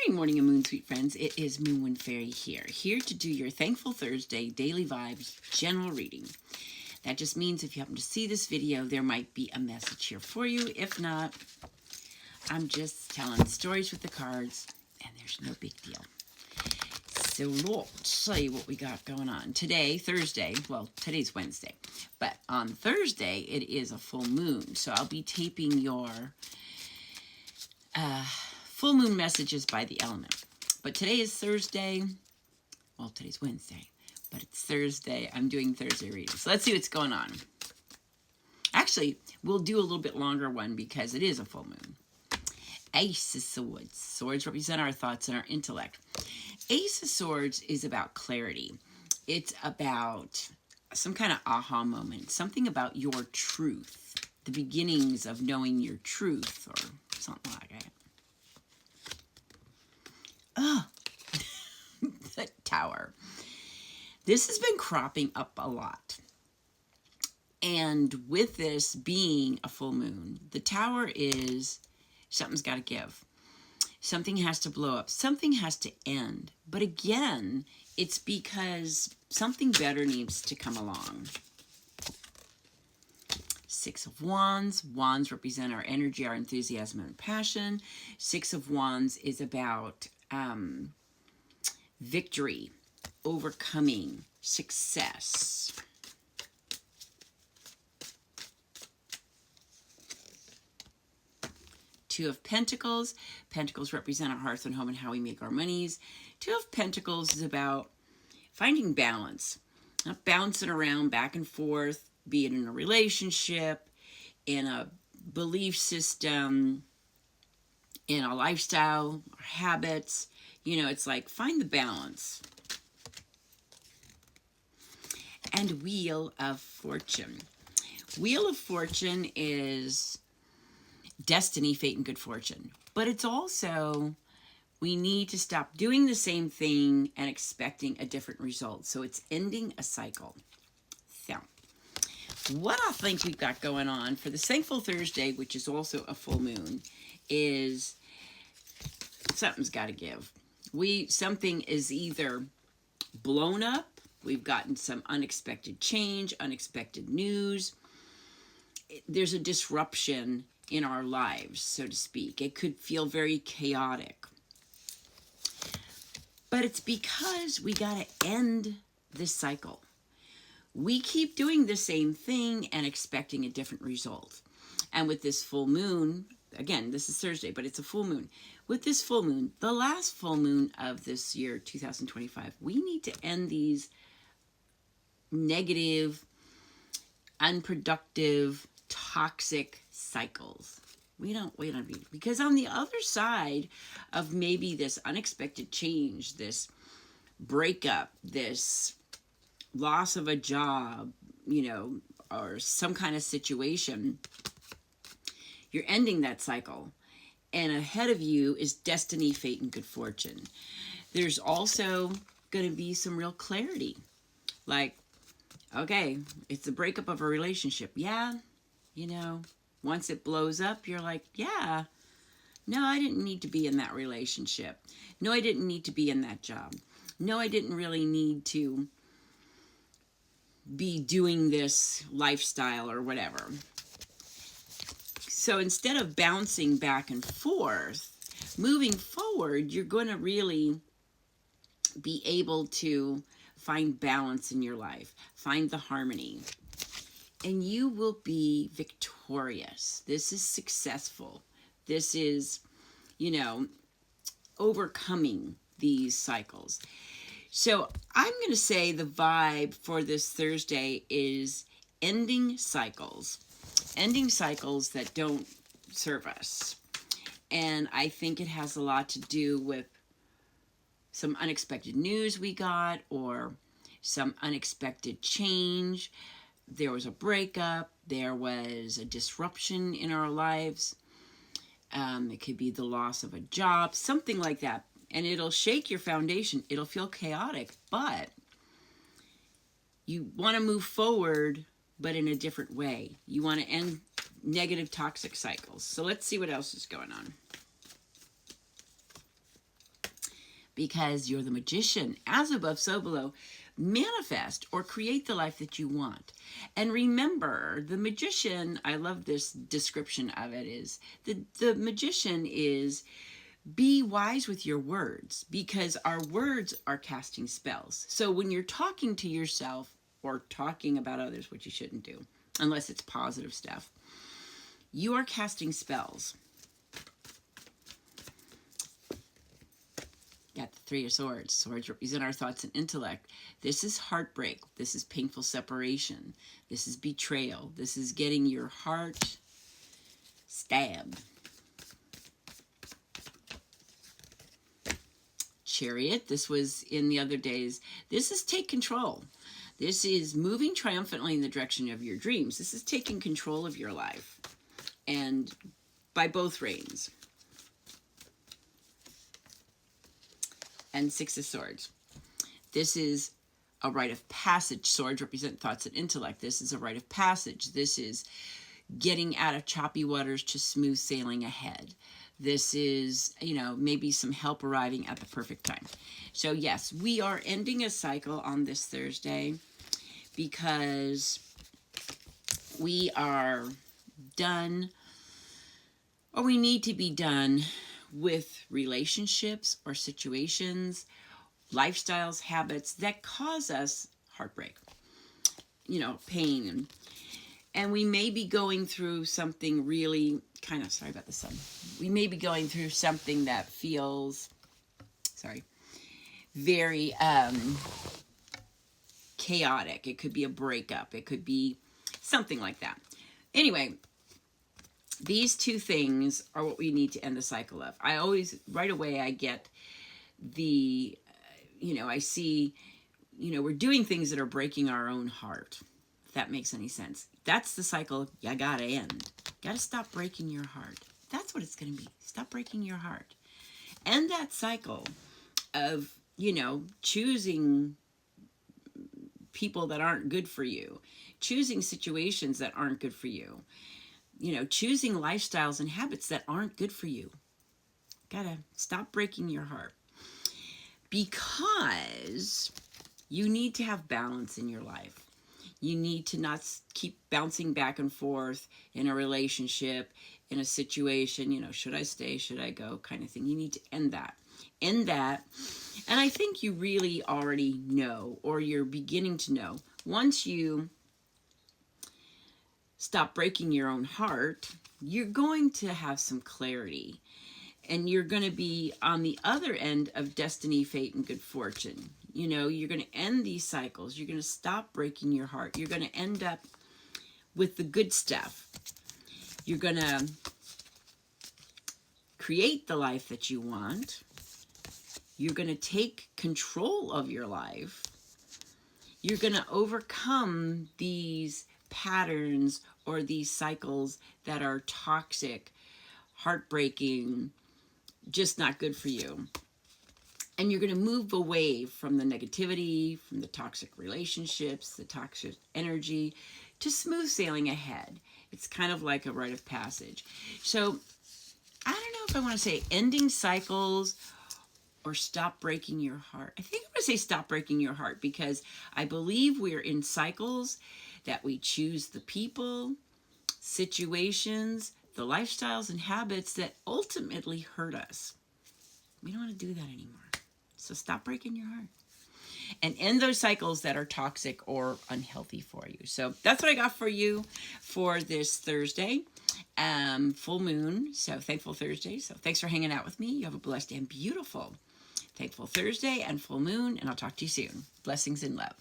Morning and Moon, sweet friends. It is Moon Wind Fairy here to do your Thankful Thursday Daily Vibes general reading. That just means if you happen to see this video, there might be a message here for you. If not, I'm just telling stories with the cards, and there's no big deal. So let's see what we got going on. Today, Thursday, well, today's Wednesday, but on Thursday, it is a full moon. So I'll be taping your full moon messages by the element. But today is Thursday. Well, today's Wednesday, but it's Thursday. I'm doing Thursday readings. So let's see what's going on. Actually, we'll do a little bit longer one because it is a full moon. Ace of Swords. Swords represent our thoughts and our intellect. Ace of Swords is about clarity. It's about some kind of aha moment, something about your truth, the beginnings of knowing your truth or something like that. Oh, the Tower. This has been cropping up a lot. And with this being a full moon, the Tower is something's got to give. Something has to blow up. Something has to end. But again, it's because something better needs to come along. Six of Wands. Wands represent our energy, our enthusiasm, and passion. Six of Wands is about victory, overcoming, success. Two of Pentacles. Pentacles represent our hearth and home and how we make our monies. Two of Pentacles is about finding balance, not bouncing around back and forth, be it in a relationship, in a belief system, in a lifestyle, or habits. You know, it's like find the balance. And Wheel of Fortune. Wheel of Fortune is destiny, fate, and good fortune. But it's also, we need to stop doing the same thing and expecting a different result. So it's ending a cycle. So, what I think we've got going on for the Thankful Thursday, which is also a full moon, is something's got to give. Something is either blown up, we've gotten some unexpected change, unexpected news. There's a disruption in our lives, so to speak. It could feel very chaotic. But it's because we got to end this cycle. We keep doing the same thing and expecting a different result. And with this full moon, again, this is Thursday, but it's a full moon. With this full moon, the last full moon of this year, 2025, we need to end these negative, unproductive, toxic cycles. We don't wait on it. Because on the other side of maybe this unexpected change, this breakup, this loss of a job, you know, or some kind of situation, you're ending that cycle. And ahead of you is destiny, fate, and good fortune. There's also going to be some real clarity. Like, okay, it's the breakup of a relationship. Yeah, you know, once it blows up, you're like, yeah, no, I didn't need to be in that relationship. No, I didn't need to be in that job. No, I didn't really need to be doing this lifestyle or whatever. So instead of bouncing back and forth, moving forward, you're going to really be able to find balance in your life, find the harmony, and you will be victorious. This is successful. This is, you know, overcoming these cycles. So I'm going to say the vibe for this Thursday is ending cycles that don't serve us. And I think it has a lot to do with some unexpected news we got or some unexpected change. There was a breakup. There was a disruption in our lives. It could be the loss of a job, something like that. And it'll shake your foundation. It'll feel chaotic, but you want to move forward, but in a different way. You want to end negative, toxic cycles. So let's see what else is going on. because you're the magician. As above, so below. Manifest or create the life that you want. And remember, the magician, I love this description of it, is the magician is be wise with your words, because our words are casting spells. So when you're talking to yourself or talking about others, which you shouldn't do unless it's positive stuff, you are casting spells. Got the Three of Swords. Swords represent our thoughts and intellect. This is heartbreak. This is painful separation. This is betrayal. This is getting your heart stabbed. Chariot. This was in the other days. This is take control. This is moving triumphantly in the direction of your dreams. This is taking control of your life. And by both reins. And Six of Swords. This is a rite of passage. Swords represent thoughts and intellect. This is a rite of passage. This is getting out of choppy waters to smooth sailing ahead. This is, maybe some help arriving at the perfect time. So yes, we are ending a cycle on this Thursday because we are done, or we need to be done, with relationships or situations, lifestyles, habits that cause us heartbreak, pain. And we may be going through something really sorry about the sun. We may be going through something that feels, very chaotic. It could be a breakup. It could be something like that. Anyway, these two things are what we need to end the cycle of. I always, right away, I get the, I see, we're doing things that are breaking our own heart, if that makes any sense. That's the cycle you gotta end. Gotta stop breaking your heart. That's what it's gonna be. Stop breaking your heart. End that cycle of, choosing people that aren't good for you, choosing situations that aren't good for you, choosing lifestyles and habits that aren't good for you. Gotta stop breaking your heart, because you need to have balance in your life. You need to not keep bouncing back and forth in a relationship, in a situation, should I stay, should I go, kind of thing. You need to end that. End that. And I think you really already know, or you're beginning to know, once you stop breaking your own heart, you're going to have some clarity. And you're going to be on the other end of destiny, fate, and good fortune. You're going to end these cycles. You're going to stop breaking your heart. You're going to end up with the good stuff. You're going to create the life that you want. You're going to take control of your life. You're going to overcome these patterns or these cycles that are toxic, heartbreaking, just not good for you. And you're going to move away from the negativity, from the toxic relationships, the toxic energy, to smooth sailing ahead. It's kind of like a rite of passage. So I don't know if I want to say ending cycles or stop breaking your heart. I think I'm going to say stop breaking your heart, because I believe we're in cycles that we choose the people, situations, the lifestyles and habits that ultimately hurt us. We don't want to do that anymore. So stop breaking your heart and end those cycles that are toxic or unhealthy for you. So that's what I got for you for this Thursday, full moon. So thankful Thursday. So thanks for hanging out with me. You have a blessed and beautiful thankful Thursday and full moon, and I'll talk to you soon. Blessings and love.